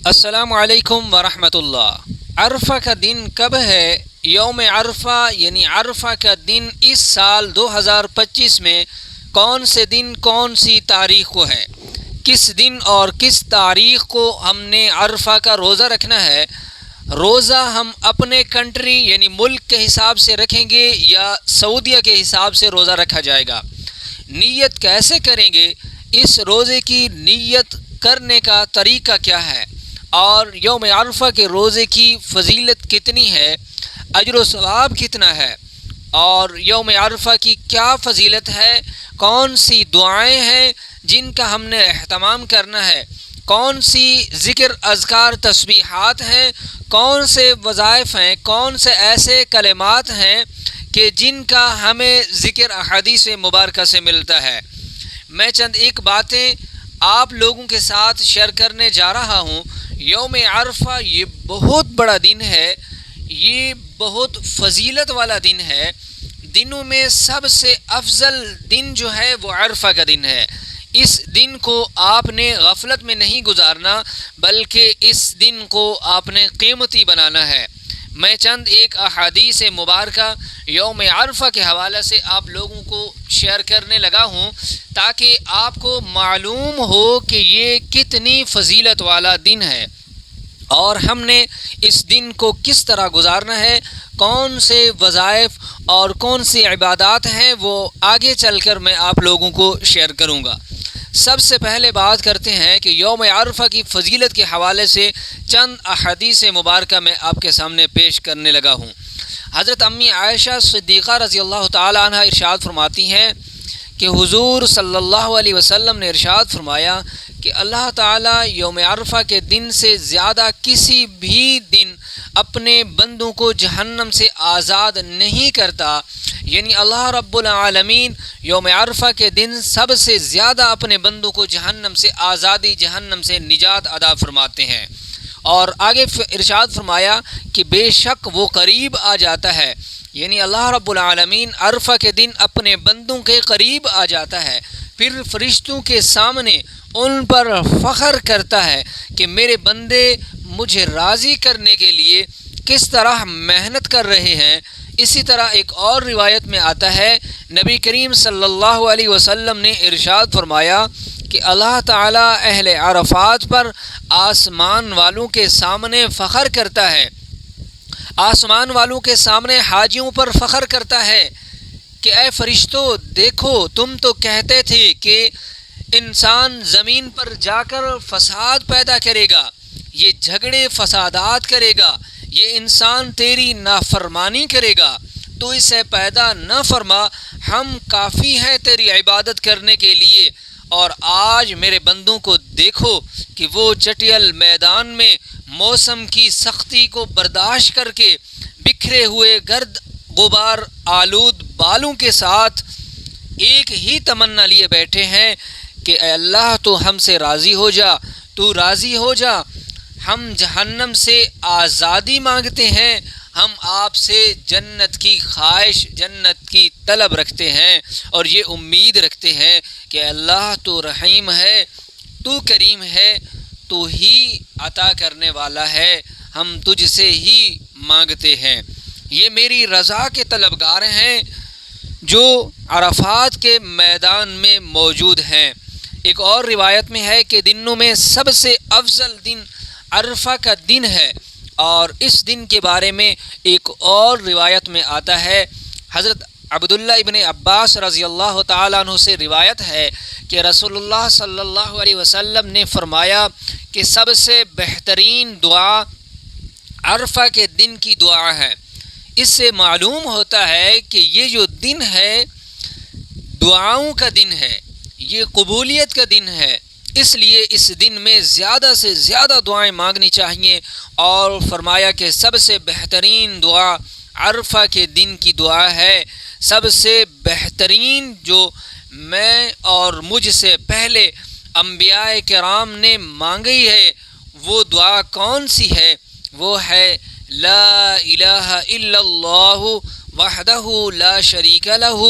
السلام علیکم ورحمۃ اللہ۔ عرفہ کا دن کب ہے؟ یوم عرفہ یعنی عرفہ کا دن اس سال 2025 میں کون سے دن کون سی تاریخ کو ہے؟ کس دن اور کس تاریخ کو ہم نے عرفہ کا روزہ رکھنا ہے؟ روزہ ہم اپنے کنٹری یعنی ملک کے حساب سے رکھیں گے یا سعودیہ کے حساب سے روزہ رکھا جائے گا؟ نیت کیسے کریں گے؟ اس روزے کی نیت کرنے کا طریقہ کیا ہے؟ اور یوم عرفہ کے روزے کی فضیلت کتنی ہے؟ اجر و ثواب کتنا ہے؟ اور یوم عرفہ کی کیا فضیلت ہے؟ کون سی دعائیں ہیں جن کا ہم نے اہتمام کرنا ہے؟ کون سی ذکر اذکار تسبیحات ہیں؟ کون سے وظائف ہیں؟ کون سے ایسے کلمات ہیں کہ جن کا ہمیں ذکر احادیث مبارکہ سے ملتا ہے؟ میں چند ایک باتیں آپ لوگوں کے ساتھ شیئر کرنے جا رہا ہوں۔ یوم عرفہ یہ بہت بڑا دن ہے، یہ بہت فضیلت والا دن ہے۔ دنوں میں سب سے افضل دن جو ہے وہ عرفہ کا دن ہے۔ اس دن کو آپ نے غفلت میں نہیں گزارنا، بلکہ اس دن کو آپ نے قیمتی بنانا ہے۔ میں چند ایک احادیث مبارکہ یوم عرفہ کے حوالے سے آپ لوگوں کو شیئر کرنے لگا ہوں تاکہ آپ کو معلوم ہو کہ یہ کتنی فضیلت والا دن ہے اور ہم نے اس دن کو کس طرح گزارنا ہے، کون سے وظائف اور کون سی عبادات ہیں وہ آگے چل کر میں آپ لوگوں کو شیئر کروں گا۔ سب سے پہلے بات کرتے ہیں کہ یوم عرفہ کی فضیلت کے حوالے سے چند احادیث مبارکہ میں آپ کے سامنے پیش کرنے لگا ہوں۔ حضرت امی عائشہ صدیقہ رضی اللہ تعالی عنہ ارشاد فرماتی ہیں کہ حضور صلی اللہ علیہ وسلم نے ارشاد فرمایا کہ اللہ تعالیٰ یوم عرفہ کے دن سے زیادہ کسی بھی دن اپنے بندوں کو جہنم سے آزاد نہیں کرتا، یعنی اللہ رب العالمین یوم عرفہ کے دن سب سے زیادہ اپنے بندوں کو جہنم سے آزادی، جہنم سے نجات عطا فرماتے ہیں۔ اور آگے ارشاد فرمایا کہ بے شک وہ قریب آ جاتا ہے، یعنی اللہ رب العالمین عرفہ کے دن اپنے بندوں کے قریب آ جاتا ہے، پھر فرشتوں کے سامنے ان پر فخر کرتا ہے کہ میرے بندے مجھے راضی کرنے کے لیے کس طرح محنت کر رہے ہیں۔ اسی طرح ایک اور روایت میں آتا ہے، نبی کریم صلی اللہ علیہ وسلم نے ارشاد فرمایا کہ اللہ تعالیٰ اہل عرفات پر آسمان والوں کے سامنے فخر کرتا ہے، آسمان والوں کے سامنے حاجیوں پر فخر کرتا ہے کہ اے فرشتوں دیکھو، تم تو کہتے تھے کہ انسان زمین پر جا کر فساد پیدا کرے گا، یہ جھگڑے فسادات کرے گا، یہ انسان تیری نافرمانی کرے گا، تو اسے پیدا نہ فرما، ہم کافی ہیں تیری عبادت کرنے کے لیے۔ اور آج میرے بندوں کو دیکھو کہ وہ چٹیل میدان میں موسم کی سختی کو برداشت کر کے بکھرے ہوئے گرد غبار آلود بالوں کے ساتھ ایک ہی تمنا لیے بیٹھے ہیں کہ اے اللہ تو ہم سے راضی ہو جا، تو راضی ہو جا، ہم جہنم سے آزادی مانگتے ہیں، ہم آپ سے جنت کی خواہش، جنت کی طلب رکھتے ہیں اور یہ امید رکھتے ہیں کہ اللہ تو رحیم ہے، تو کریم ہے، تو ہی عطا کرنے والا ہے، ہم تجھ سے ہی مانگتے ہیں۔ یہ میری رضا کے طلبگار ہیں جو عرفات کے میدان میں موجود ہیں۔ ایک اور روایت میں ہے کہ دنوں میں سب سے افضل دن عرفہ کا دن ہے، اور اس دن کے بارے میں ایک اور روایت میں آتا ہے، حضرت عبداللہ ابن عباس رضی اللہ تعالیٰ عنہ سے روایت ہے کہ رسول اللہ صلی اللہ علیہ وسلم نے فرمایا کہ سب سے بہترین دعا عرفہ کے دن کی دعا ہے۔ اس سے معلوم ہوتا ہے کہ یہ جو دن ہے دعاؤں کا دن ہے، یہ قبولیت کا دن ہے، اس لیے اس دن میں زیادہ سے زیادہ دعائیں مانگنی چاہیے، اور فرمایا کہ سب سے بہترین دعا عرفہ کے دن کی دعا ہے۔ سب سے بہترین جو میں اور مجھ سے پہلے انبیاء کرام نے مانگی ہے وہ دعا کون سی ہے؟ وہ ہے لا الہ الا اللہ وحدہ لا شریک لہ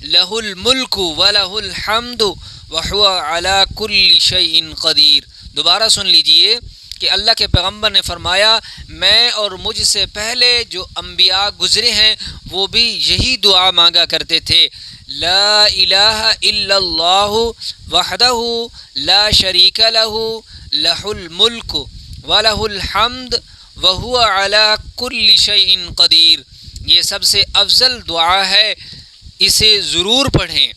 لہ الملک ولہ الحمد وہو علی کل شیء قدیر۔ دوبارہ سن لیجئے، کہ اللہ کے پیغمبر نے فرمایا میں اور مجھ سے پہلے جو انبیاء گزرے ہیں وہ بھی یہی دعا مانگا کرتے تھے، لا الہ الا اللہ وحدہ لا شریک لہ لہ الملک ولہ الحمد وہو علی کل شیء قدیر۔ یہ سب سے افضل دعا ہے، اسے ضرور پڑھیں۔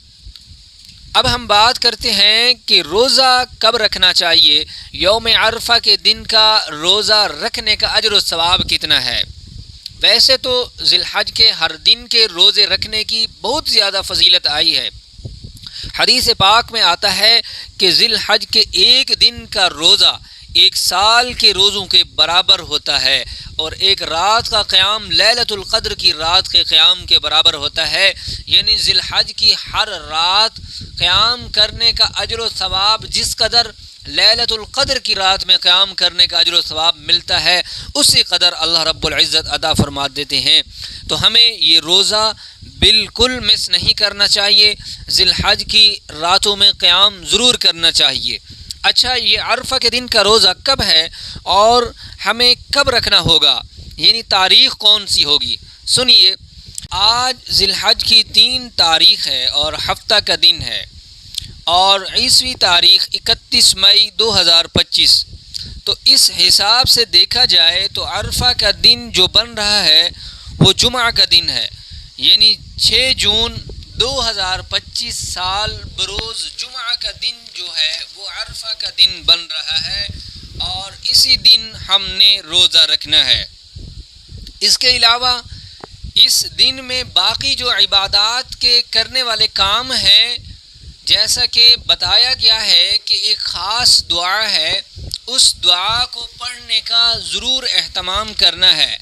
اب ہم بات کرتے ہیں کہ روزہ کب رکھنا چاہیے، یوم عرفہ کے دن کا روزہ رکھنے کا اجر و ثواب کتنا ہے؟ ویسے تو ذی الحج کے ہر دن کے روزے رکھنے کی بہت زیادہ فضیلت آئی ہے۔ حدیث پاک میں آتا ہے کہ ذی الحج کے ایک دن کا روزہ ایک سال کے روزوں کے برابر ہوتا ہے، اور ایک رات کا قیام لیلۃ القدر کی رات کے قیام کے برابر ہوتا ہے، یعنی ذی الحج کی ہر رات قیام کرنے کا اجر و ثواب جس قدر لیلۃ القدر کی رات میں قیام کرنے کا اجر و ثواب ملتا ہے اسی قدر اللہ رب العزت عطا فرما دیتے ہیں۔ تو ہمیں یہ روزہ بالکل مس نہیں کرنا چاہیے، ذی الحج کی راتوں میں قیام ضرور کرنا چاہیے۔ اچھا، یہ عرفہ کے دن کا روزہ کب ہے اور ہمیں کب رکھنا ہوگا، یعنی تاریخ کون سی ہوگی؟ سنیے، آج ذی الحج کی 3 تاریخ ہے اور ہفتہ کا دن ہے، اور عیسوی تاریخ 31 مئی 2025۔ تو اس حساب سے دیکھا جائے تو عرفہ کا دن جو بن رہا ہے وہ جمعہ کا دن ہے، یعنی 6 جون 2025 سال بروز جمعہ کا دن جو ہے وہ عرفہ کا دن بن رہا ہے، اور اسی دن ہم نے روزہ رکھنا ہے۔ اس کے علاوہ اس دن میں باقی جو عبادات کے کرنے والے کام ہیں، جیسا کہ بتایا گیا ہے کہ ایک خاص دعا ہے، اس دعا کو پڑھنے کا ضرور اہتمام کرنا ہے۔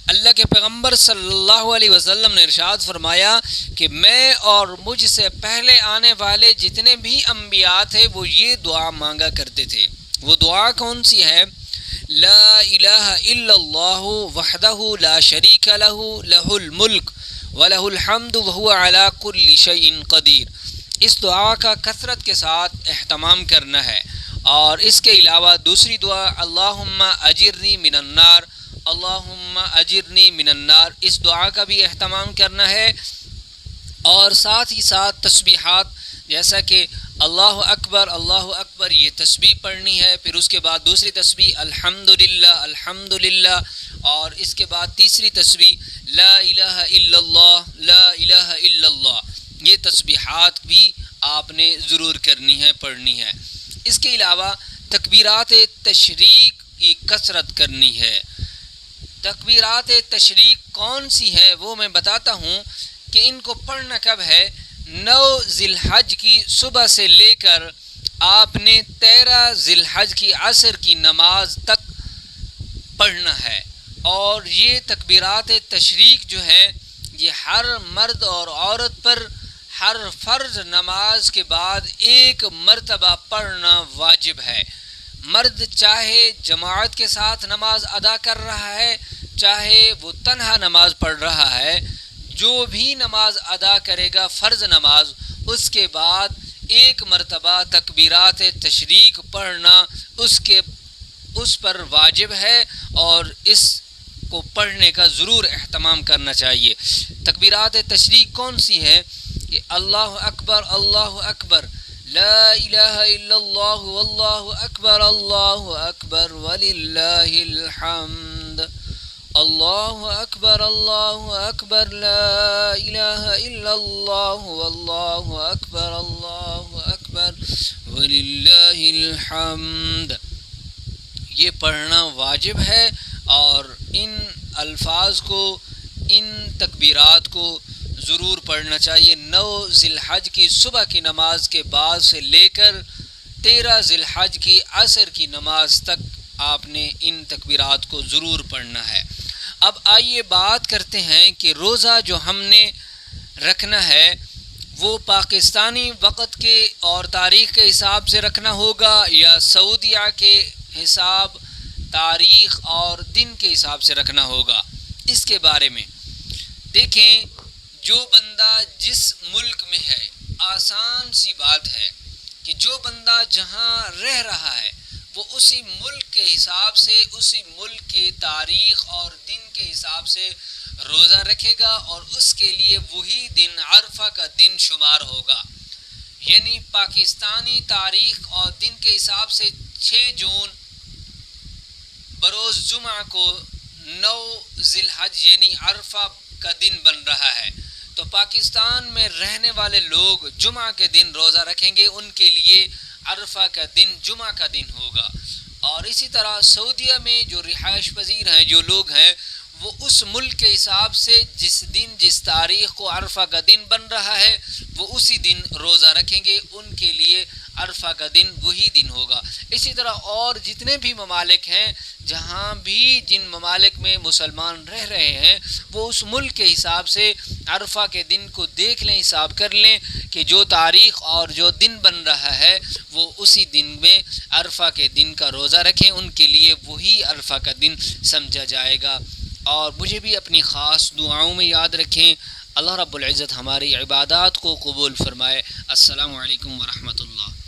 اللہ کے پیغمبر صلی اللہ علیہ وسلم نے ارشاد فرمایا کہ میں اور مجھ سے پہلے آنے والے جتنے بھی انبیاء تھے وہ یہ دعا مانگا کرتے تھے۔ وہ دعا کون سی ہے؟ لا الہ الا اللہ وحدہ لا شریک لہ لہ الملک ولہ الحمد وہو علی کل شیء قدیر۔ اس دعا کا کثرت کے ساتھ اہتمام کرنا ہے، اور اس کے علاوہ دوسری دعا اللہم اجرنی من النار، اللہم اجرنی من النار، اس دعا کا بھی اہتمام کرنا ہے، اور ساتھ ہی ساتھ تسبیحات جیسا کہ اللہ اکبر یہ تسبیح پڑھنی ہے، پھر اس کے بعد دوسری تسبیح الحمدللہ، اور اس کے بعد تیسری تسبیح لا الہ الا اللہ لا الہ الا اللہ۔ یہ تسبیحات بھی آپ نے ضرور کرنی ہے، پڑھنی ہے۔ اس کے علاوہ تکبیرات تشریق کی کثرت کرنی ہے۔ تکبیرات تشریق کون سی ہے وہ میں بتاتا ہوں کہ ان کو پڑھنا کب ہے۔ 9 ذی الحج کی صبح سے لے کر آپ نے 13 ذی الحج کی عصر کی نماز تک پڑھنا ہے، اور یہ تکبیرات تشریق جو ہے یہ ہر مرد اور عورت پر ہر فرض نماز کے بعد ایک مرتبہ پڑھنا واجب ہے۔ مرد چاہے جماعت کے ساتھ نماز ادا کر رہا ہے، چاہے وہ تنہا نماز پڑھ رہا ہے، جو بھی نماز ادا کرے گا فرض نماز، اس کے بعد ایک مرتبہ تکبیرات تشریق پڑھنا اس پر واجب ہے، اور اس کو پڑھنے کا ضرور اہتمام کرنا چاہیے۔ تکبیرات تشریق کون سی ہے؟ کہ اللہ اکبر لا الہ الا اللہ واللہ اکبر وللہ الحمد، اللہ اکبر لا الہ الا اللہ واللہ اکبر وللہ الحمد۔ یہ پڑھنا واجب ہے، اور ان الفاظ کو، ان تکبیرات کو ضرور پڑھنا چاہیے۔ 9 ذی الحج کی صبح کی نماز کے بعد سے لے کر 13 ذی الحج کی عصر کی نماز تک آپ نے ان تکبیرات کو ضرور پڑھنا ہے۔ اب آئیے بات کرتے ہیں کہ روزہ جو ہم نے رکھنا ہے وہ پاکستانی وقت کے اور تاریخ کے حساب سے رکھنا ہوگا یا سعودیہ کے حساب، تاریخ اور دن کے حساب سے رکھنا ہوگا۔ اس کے بارے میں دیکھیں، جو بندہ جس ملک میں ہے، آسان سی بات ہے کہ جو بندہ جہاں رہ رہا ہے وہ اسی ملک کے حساب سے، اسی ملک کی تاریخ اور دن کے حساب سے روزہ رکھے گا، اور اس کے لیے وہی دن عرفہ کا دن شمار ہوگا. یعنی پاکستانی تاریخ اور دن کے حساب سے 6 جون بروز جمعہ کو 9 ذی الحج یعنی عرفہ کا دن بن رہا ہے. تو پاکستان میں رہنے والے لوگ جمعہ کے دن روزہ رکھیں گے، ان کے لیے عرفہ کا دن جمعہ کا دن ہوگا. اور اسی طرح سعودیہ میں جو رہائش پذیر ہیں، جو لوگ ہیں، وہ اس ملک کے حساب سے جس دن جس تاریخ کو عرفہ کا دن بن رہا ہے وہ اسی دن روزہ رکھیں گے، ان کے لیے عرفہ کا دن وہی دن ہوگا. اسی طرح اور جتنے بھی ممالک ہیں، جہاں بھی جن ممالک میں مسلمان رہ رہے ہیں، وہ اس ملک کے حساب سے عرفہ کے دن کو دیکھ لیں، حساب کر لیں کہ جو تاریخ اور جو دن بن رہا ہے وہ اسی دن میں عرفہ کے دن کا روزہ رکھیں، ان کے لیے وہی عرفہ کا دن سمجھا جائے گا. اور مجھے بھی اپنی خاص دعاؤں میں یاد رکھیں. اللہ رب العزت ہماری عبادات کو قبول فرمائے. السلام علیکم ورحمۃ اللہ.